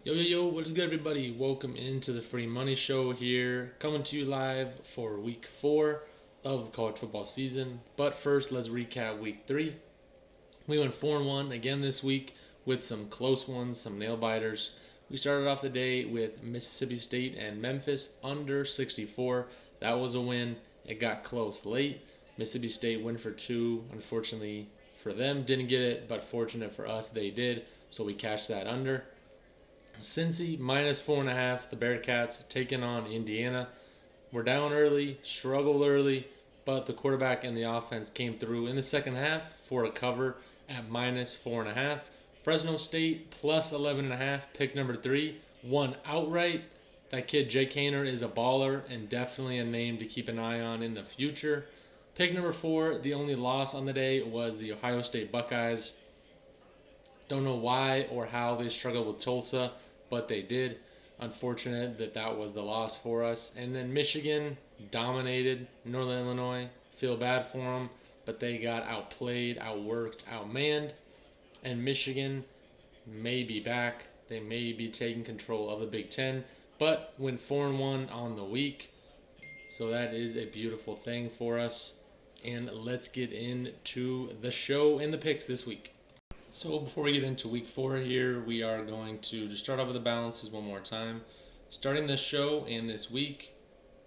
Yo, what is good, everybody? Welcome into the Free Money Show here, coming to you live for week 4 of the college football season. But first, let's recap week 3. We went 4-1 again this week with some close ones, some nail biters. We started off the day with Mississippi State and Memphis under 64. That was a win. It got close late. Mississippi State went for 2. Unfortunately for them, didn't get it, but fortunate for us, they did. So we cashed that under. Cincy minus 4.5. The Bearcats taking on Indiana. We're down early, struggled early, but the quarterback and the offense came through in the second half for a cover at minus 4.5. Fresno State plus 11.5. Pick number 3 won outright. That kid Jake Haener is a baller and definitely a name to keep an eye on in the future. Pick number 4, the only loss on the day was the Ohio State Buckeyes. Don't know why or how they struggled with Tulsa, but they did. Unfortunate that that was the loss for us. And then Michigan dominated Northern Illinois. Feel bad for them, but they got outplayed, outworked, outmanned. And Michigan may be back. They may be taking control of the Big Ten, but went 4-1 on the week. So that is a beautiful thing for us. And let's get into the show and the picks this week. So before we get into week 4 here, we are going to just start off with the balances one more time. Starting this show and this week,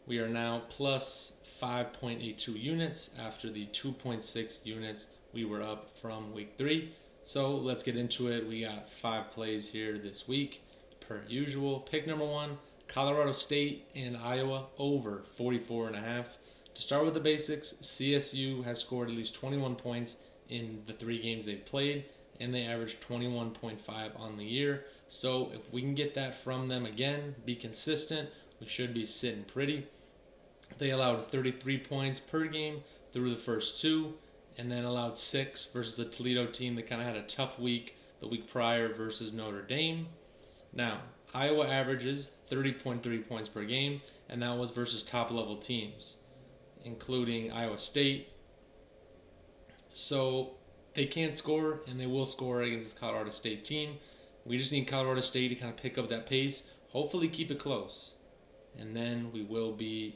we are now plus 5.82 units after the 2.6 units we were up from week 3. So let's get into it. We got 5 plays here this week, per usual. Pick number 1, Colorado State and Iowa over 44.5. To start with the basics, CSU has scored at least 21 points in the 3 games they've played, and they averaged 21.5 on the year. So if we can get that from them again, be consistent, we should be sitting pretty. They allowed 33 points per game through the first 2, and then allowed 6 versus the Toledo team that kind of had a tough week the week prior versus Notre Dame. Now, Iowa averages 30.3 points per game, and that was versus top-level teams, including Iowa State. So they can't score, and they will score against this Colorado State team. We just need Colorado State to kind of pick up that pace, hopefully keep it close, and then we will be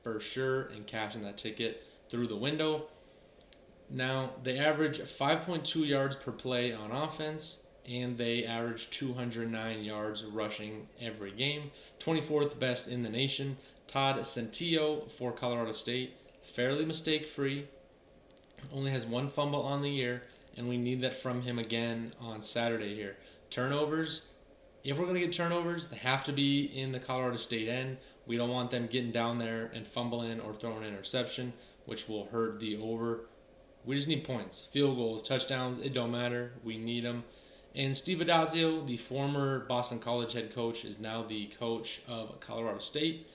for sure in cashing that ticket through the window. Now, they average 5.2 yards per play on offense, and they average 209 yards rushing every game. 24th best in the nation. Todd Centillo for Colorado State, fairly mistake-free. Only has 1 fumble on the year, and we need that from him again on Saturday here. Turnovers, if we're going to get turnovers, they have to be in the Colorado State end. We don't want them getting down there and fumbling or throwing an interception, which will hurt the over. We just need points. Field goals, touchdowns, it don't matter. We need them. And Steve Addazio, the former Boston College head coach, is now the coach of Colorado State.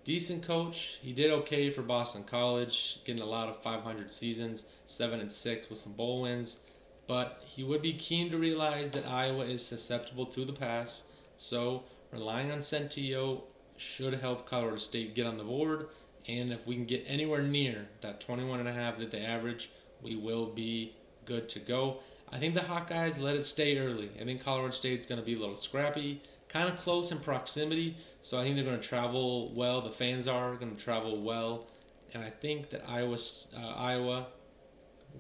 Decent coach. He did okay for Boston College, getting a lot of 500 seasons, 7-6 with some bowl wins. But he would be keen to realize that Iowa is susceptible to the pass. So relying on Centillo should help Colorado State get on the board. And if we can get anywhere near that 21.5 that they average, we will be good to go. I think the Hawkeyes let it stay early. I think Colorado State's going to be a little scrappy, kind of close in proximity, so I think they're going to travel well. The fans are going to travel well, and I think that Iowa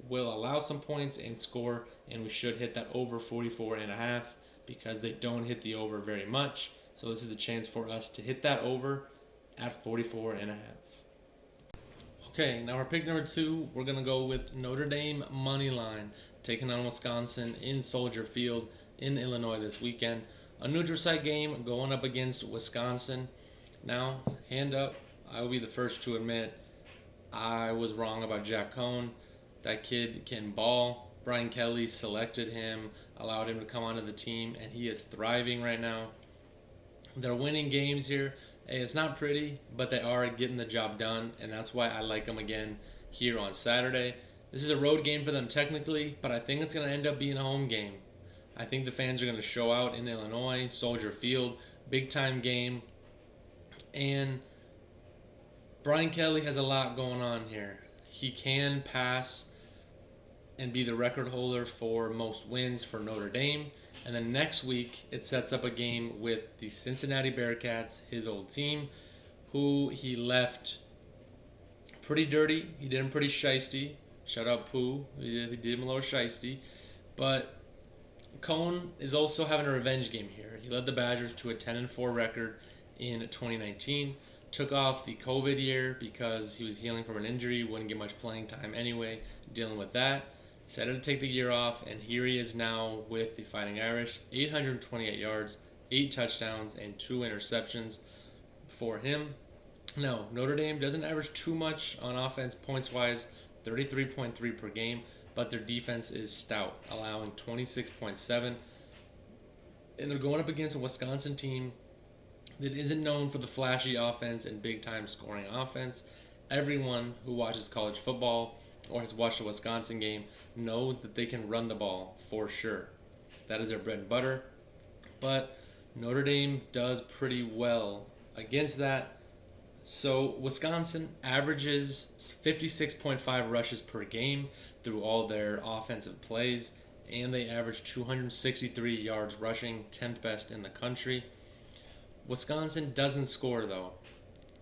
will allow some points and score, and we should hit that over 44.5 because they don't hit the over very much. So this is a chance for us to hit that over at 44.5. Okay, now our pick number 2, we're going to go with Notre Dame money line, taking on Wisconsin in Soldier Field in Illinois this weekend. A neutral site game going up against Wisconsin. Now, hand up, I will be the first to admit I was wrong about Jack Cohn. That kid can ball. Brian Kelly selected him, allowed him to come onto the team, and he is thriving right now. They're winning games here. Hey, it's not pretty, but they are getting the job done, and that's why I like them again here on Saturday. This is a road game for them technically, but I think it's going to end up being a home game. I think the fans are going to show out in Illinois, Soldier Field, big-time game, and Brian Kelly has a lot going on here. He can pass and be the record holder for most wins for Notre Dame. And then next week, it sets up a game with the Cincinnati Bearcats, his old team, who he left pretty dirty. He did him pretty shisty. Shout out Pooh. He did him a little shisty. But Cohn is also having a revenge game here. He led the Badgers to a 10-4 record in 2019. Took off the COVID year because he was healing from an injury, wouldn't get much playing time anyway, dealing with that. Decided to take the year off, and here he is now with the Fighting Irish. 828 yards, 8 touchdowns, and 2 interceptions for him. No, Notre Dame doesn't average too much on offense points-wise, 33.3 per game, but their defense is stout, allowing 26.7. And they're going up against a Wisconsin team that isn't known for the flashy offense and big-time scoring offense. Everyone who watches college football or has watched a Wisconsin game knows that they can run the ball for sure. That is their bread and butter. But Notre Dame does pretty well against that. So Wisconsin averages 56.5 rushes per game through all their offensive plays, and they average 263 yards rushing, 10th best in the country. Wisconsin doesn't score though.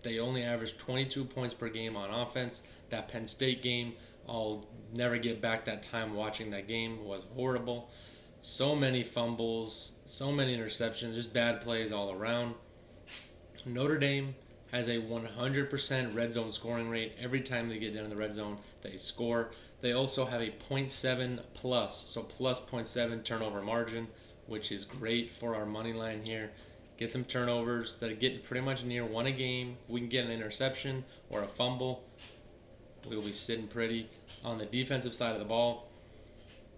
They only average 22 points per game on offense. That Penn State game, I'll never get back that time watching that game, was horrible. So many fumbles, so many interceptions, just bad plays all around. Notre Dame has a 100% red zone scoring rate. Every time they get down in the red zone, they score. They also have a 0.7 plus, so plus 0.7 turnover margin, which is great for our money line here. Get some turnovers that are getting pretty much near 1 a game. If we can get an interception or a fumble, we'll be sitting pretty on the defensive side of the ball.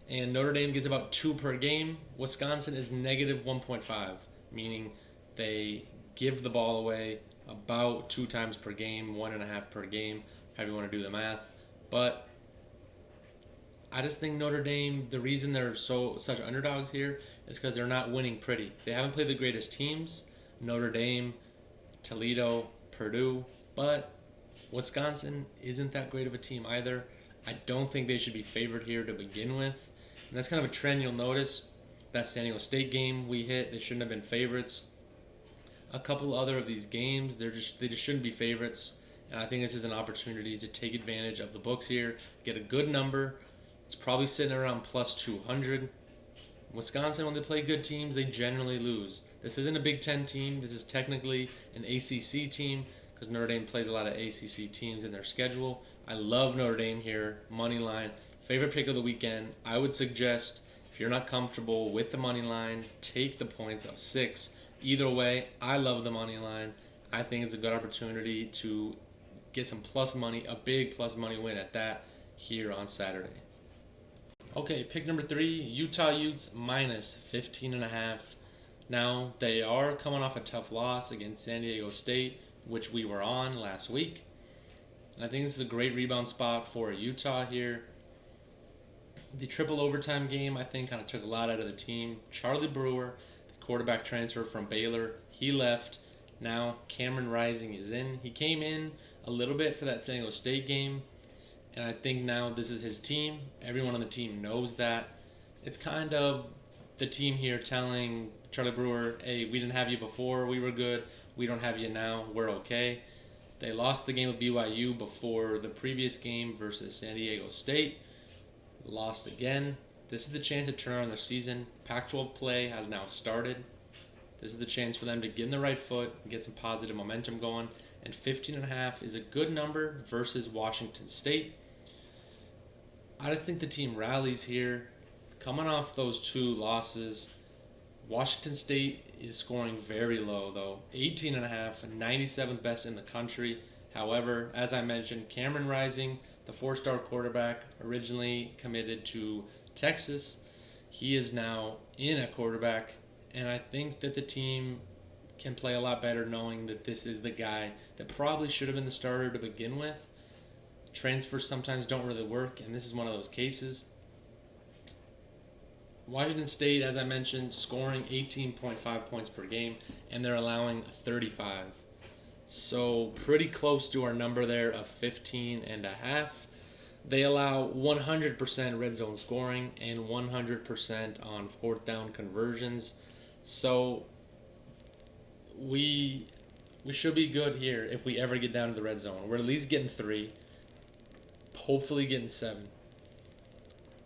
And Notre Dame gets about 2 per game. Wisconsin is negative 1.5, meaning they give the ball away about 2 times per game, 1.5 per game, however you want to do the math. But I just think Notre Dame, the reason they're such underdogs here is because they're not winning pretty. They haven't played the greatest teams, Notre Dame, Toledo, Purdue, but Wisconsin isn't that great of a team either. I don't think they should be favored here to begin with. And that's kind of a trend you'll notice. That San Diego State game we hit, they shouldn't have been favorites. A couple other of these games, they just shouldn't be favorites. And I think this is an opportunity to take advantage of the books here, get a good number. It's probably sitting around plus 200. Wisconsin, when they play good teams, they generally lose. This isn't a Big Ten team. This is technically an ACC team because Notre Dame plays a lot of ACC teams in their schedule. I love Notre Dame here. Money line. Favorite pick of the weekend. I would suggest, if you're not comfortable with the money line, take the points of 6. Either way, I love the money line. I think it's a good opportunity to get some plus money, a big plus money win at that, here on Saturday. Okay, pick number 3, Utah Utes minus 15.5. Now, they are coming off a tough loss against San Diego State, which we were on last week. And I think this is a great rebound spot for Utah here. The triple overtime game, I think, kind of took a lot out of the team. Charlie Brewer, the quarterback transfer from Baylor, he left. Now Cameron Rising is in. He came in a little bit for that San Diego State game, and I think now this is his team. Everyone on the team knows that. It's kind of the team here telling Charlie Brewer, hey, we didn't have you before, we were good. We don't have you now, we're okay. They lost the game with BYU before the previous game versus San Diego State. Lost again. This is the chance to turn around their season. Pac-12 play has now started. This is the chance for them to get in the right foot and get some positive momentum going. And 15.5 is a good number versus Washington State. I just think the team rallies here. Coming off those 2 losses, Washington State is scoring very low though. 18.5, 97th best in the country. However, as I mentioned, Cameron Rising, the 4-star quarterback, originally committed to Texas. He is now in at quarterback, and I think that the team can play a lot better knowing that this is the guy that probably should have been the starter to begin with. Transfers sometimes don't really work, and this is one of those cases. Washington State, as I mentioned, scoring 18.5 points per game, and they're allowing 35. So pretty close to our number there of 15.5. They allow 100% red zone scoring and 100% on fourth down conversions. So we we should be good here if we ever get down to the red zone. We're at least getting 3, hopefully getting 7.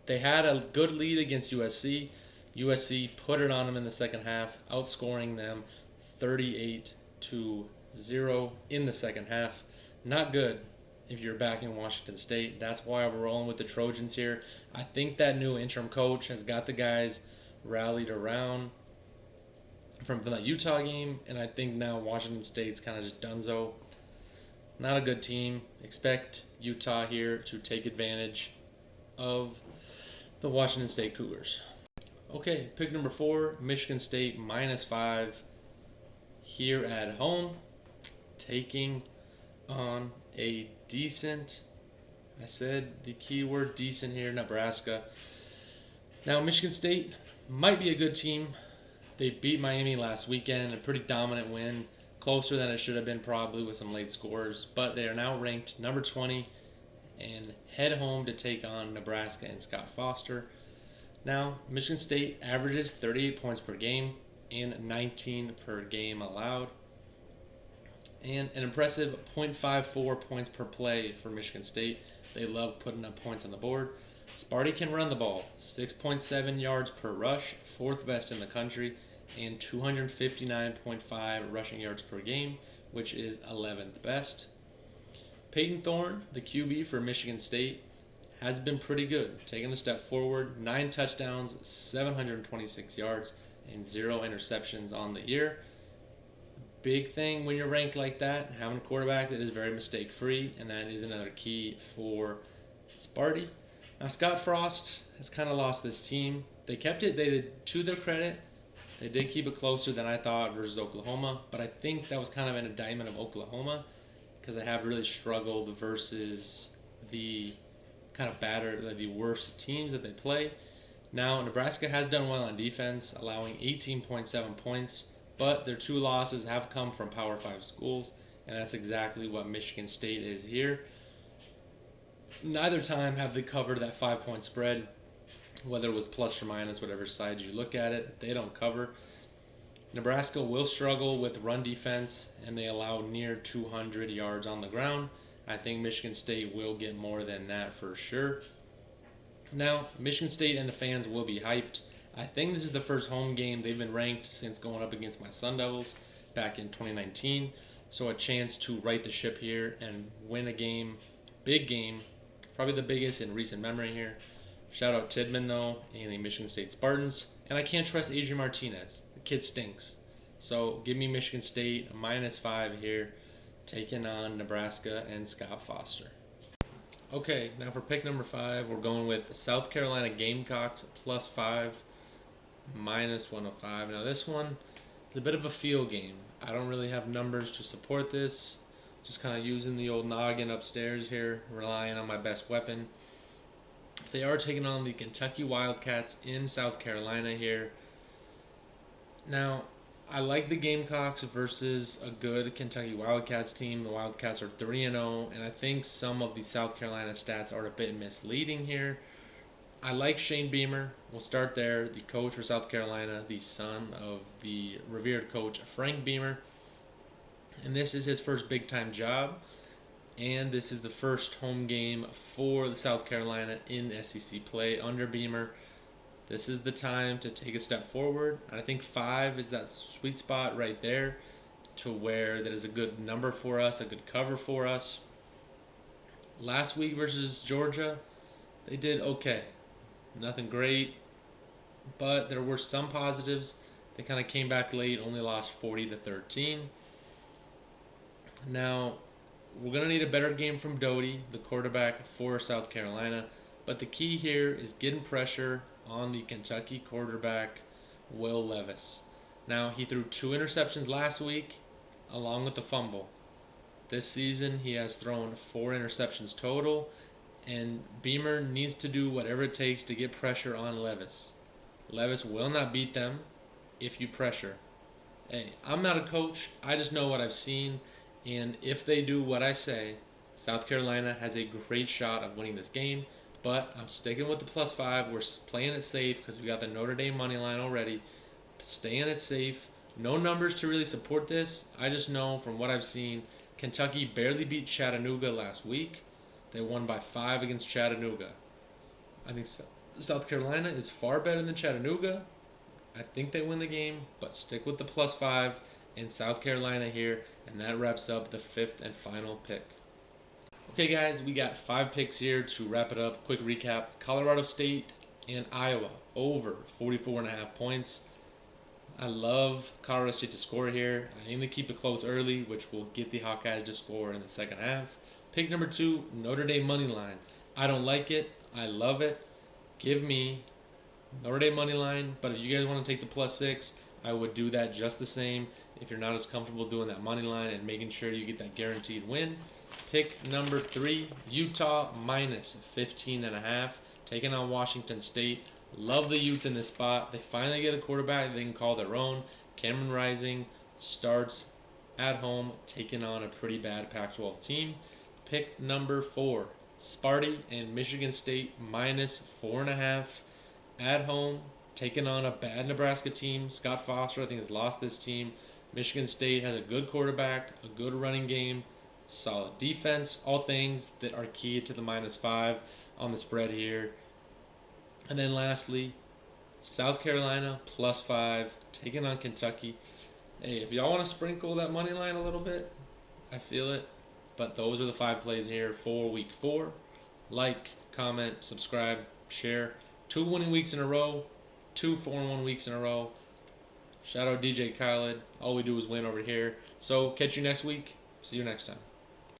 They had a good lead against USC. USC put it on them in the second half, outscoring them 38-0 in the second half. Not good if you're back in Washington State. That's why we're rolling with the Trojans here. I think that new interim coach has got the guys rallied around from the Utah game, and I think now Washington State's kind of just donezo. Not a good team. Expect Utah here to take advantage of the Washington State Cougars. Okay, pick number 4, Michigan State -5 here at home, taking on a decent, I said the key word decent here, Nebraska. Now, Michigan State might be a good team. They beat Miami last weekend, a pretty dominant win, closer than it should have been probably with some late scores, but they are now ranked number 20 and head home to take on Nebraska and Scott Foster. Now, Michigan State averages 38 points per game and 19 per game allowed, and an impressive 0.54 points per play for Michigan State. They love putting up points on the board. Sparty can run the ball, 6.7 yards per rush, 4th best in the country, and 259.5 rushing yards per game, which is 11th best. Peyton Thorne, the QB for Michigan State, has been pretty good, taking a step forward, 9 touchdowns, 726 yards, and 0 interceptions on the year. Big thing when you're ranked like that, having a quarterback that is very mistake-free, and that is another key for Sparty. Now, Scott Frost has kind of lost this team. They kept it, they did, to their credit, they did keep it closer than I thought versus Oklahoma, but I think that was kind of an indictment of Oklahoma because they have really struggled versus the kind of the worst teams that they play. Now, Nebraska has done well on defense, allowing 18.7 points, but their 2 losses have come from Power 5 schools, and that's exactly what Michigan State is here. Neither time have they covered that 5-point spread, whether it was plus or minus, whatever side you look at it, they don't cover. Nebraska will struggle with run defense, and they allow near 200 yards on the ground. I think Michigan State will get more than that for sure. Now, Michigan State and the fans will be hyped. I think this is the first home game they've been ranked since going up against my Sun Devils back in 2019. So a chance to right the ship here and win a game, big game, probably the biggest in recent memory here. Shout out Tidman, though, and the Michigan State Spartans. And I can't trust Adrian Martinez. The kid stinks. So give me Michigan State, -5 here, taking on Nebraska and Scott Foster. Okay, now for pick number 5, we're going with South Carolina Gamecocks +5, -105. Now this one is a bit of a feel game. I don't really have numbers to support this. Just kind of using the old noggin upstairs here, relying on my best weapon. They are taking on the Kentucky Wildcats in South Carolina here. Now, I like the Gamecocks versus a good Kentucky Wildcats team. The Wildcats are 3-0, and I think some of the South Carolina stats are a bit misleading here. I like Shane Beamer. We'll start there. The coach for South Carolina, the son of the revered coach Frank Beamer. And this is his first big-time job. And this is the first home game for the South Carolina in SEC play under Beamer. This is the time to take a step forward. And I think 5 is that sweet spot right there to where that is a good number for us, a good cover for us. Last week versus Georgia, they did okay. Nothing great, but there were some positives. They kind of came back late, only lost 40-13. Now, we're going to need a better game from Doty, the quarterback for South Carolina. But the key here is getting pressure on the Kentucky quarterback, Will Levis. Now, he threw 2 interceptions last week, along with the fumble. This season, he has thrown 4 interceptions total, and Beamer needs to do whatever it takes to get pressure on Levis. Levis will not beat them if you pressure. Hey, I'm not a coach. I just know what I've seen. And if they do what I say, South Carolina has a great shot of winning this game, but I'm sticking with the +5. We're playing it safe because we got the Notre Dame money line already. Staying it safe. No numbers to really support this. I just know from what I've seen, Kentucky barely beat Chattanooga last week. They won by 5 against Chattanooga. I think South Carolina is far better than Chattanooga. I think they win the game, but stick with the +5 in South Carolina here, and that wraps up the 5th and final pick. Okay, guys, we got 5 picks here to wrap it up. Quick recap: Colorado State and Iowa over 44.5 points. I love Colorado State to score here. I aim to keep it close early, which will get the Hawkeyes to score in the second half. Pick number 2, Notre Dame money line. I don't like it. I love it. Give me Notre Dame money line, but if you guys want to take the +6, I would do that just the same if you're not as comfortable doing that money line and making sure you get that guaranteed win. Pick number 3, Utah -15.5, taking on Washington State. Love the Utes in this spot. They finally get a quarterback they can call their own. Cameron Rising starts at home, taking on a pretty bad Pac-12 team. Pick number 4, Sparty and Michigan State -4.5 at home, taking on a bad Nebraska team. Scott Foster, I think, has lost this team. Michigan State has a good quarterback, a good running game, solid defense, all things that are key to the -5 on the spread here. And then lastly, South Carolina +5, taking on Kentucky. Hey, if y'all want to sprinkle that money line a little bit, I feel it. But those are the 5 plays here for week 4. Like, comment, subscribe, share. 2 winning weeks in a row, 2 4-1 weeks in a row. Shout out DJ Khaled. All we do is win over here. So catch you next week. See you next time.